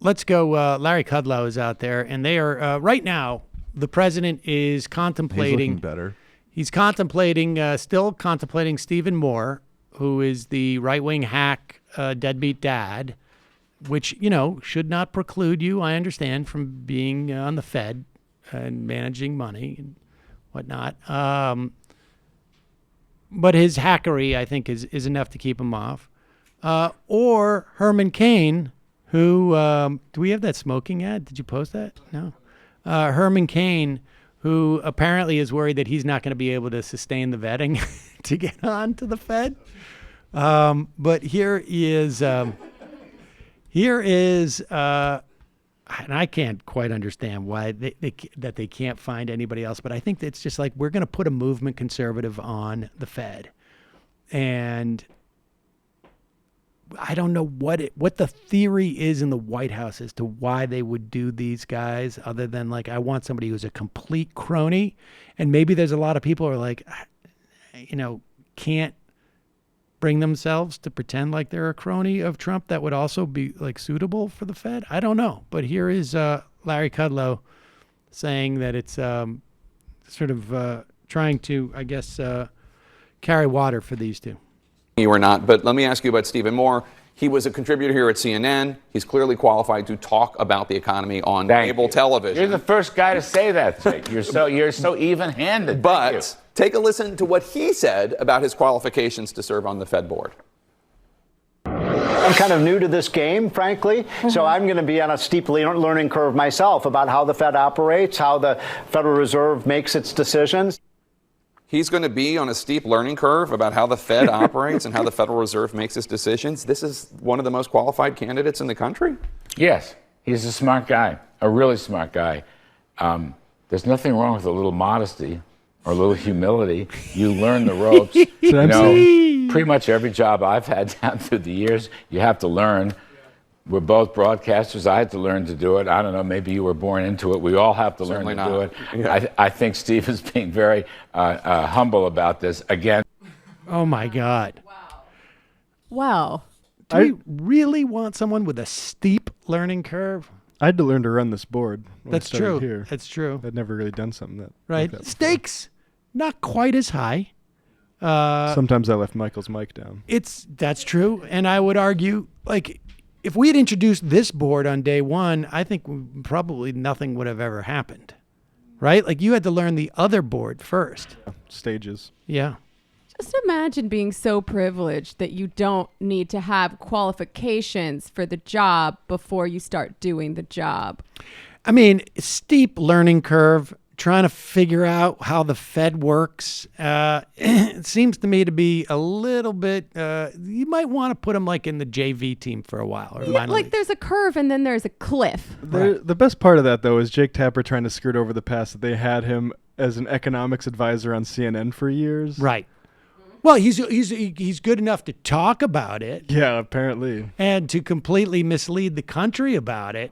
let's go. Larry Kudlow is out there, and they are right now. The president is contemplating. He's looking better. He's contemplating, still contemplating Stephen Moore, who is the right-wing hack, deadbeat dad, which, should not preclude you, I understand, from being on the Fed and managing money and whatnot. But his hackery, I think, is enough to keep him off. Or Herman Cain, who, do we have that smoking ad? Did you post that? No. Herman Cain, who apparently is worried that he's not going to be able to sustain the vetting to get on to the Fed. But here is, and I can't quite understand why that they can't find anybody else. But I think it's just like, we're going to put a movement conservative on the Fed. And I don't know what the theory is in the White House as to why they would do these guys, other than like, I want somebody who's a complete crony. And maybe there's a lot of people who are like, can't bring themselves to pretend like they're a crony of Trump that would also be like suitable for the Fed. I don't know. But here is Larry Kudlow saying that it's sort of trying to, I guess, carry water for these two. You were not, but let me ask you about Stephen Moore. He was a contributor here at CNN. He's clearly qualified to talk about the economy on cable television. You're the first guy to say that, Jake. You're so even-handed. But take a listen to what he said about his qualifications to serve on the Fed board. I'm kind of new to this game, frankly, so I'm going to be on a steep learning curve myself about how the Fed operates, how the Federal Reserve makes its decisions. He's going to be on a steep learning curve about how the Fed operates and how the Federal Reserve makes its decisions. This is one of the most qualified candidates in the country. Yes, he's a smart guy, a really smart guy. There's nothing wrong with a little modesty or a little humility. You learn the ropes. Pretty much every job I've had down through the years, you have to learn. We're both broadcasters. I had to learn to do it. I don't know, maybe you were born into it. We all have to learn to do it. Yeah. I think Steve is being very humble about this. Again. Oh, my God. Wow. Do we really want someone with a steep learning curve? I had to learn to run this board. That's true. Here. That's true. I'd never really done something that. Right. Like that Stakes, not quite as high. Sometimes I left Michael's mic down. That's true. And I would argue, like, if we had introduced this board on day one, I think probably nothing would have ever happened, right? Like, you had to learn the other board first. Stages. Yeah. Just imagine being so privileged that you don't need to have qualifications for the job before you start doing the job. I mean, steep learning curve, trying to figure out how the Fed works. It seems to me to be a little bit, you might want to put him like in the JV team for a while. Or like there's a curve and then there's a cliff. The best part of that, though, is Jake Tapper trying to skirt over the past that they had him as an economics advisor on CNN for years. Right. Well, he's good enough to talk about it. Yeah, apparently. And to completely mislead the country about it.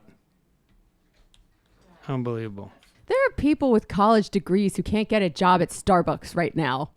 Unbelievable. There are people with college degrees who can't get a job at Starbucks right now.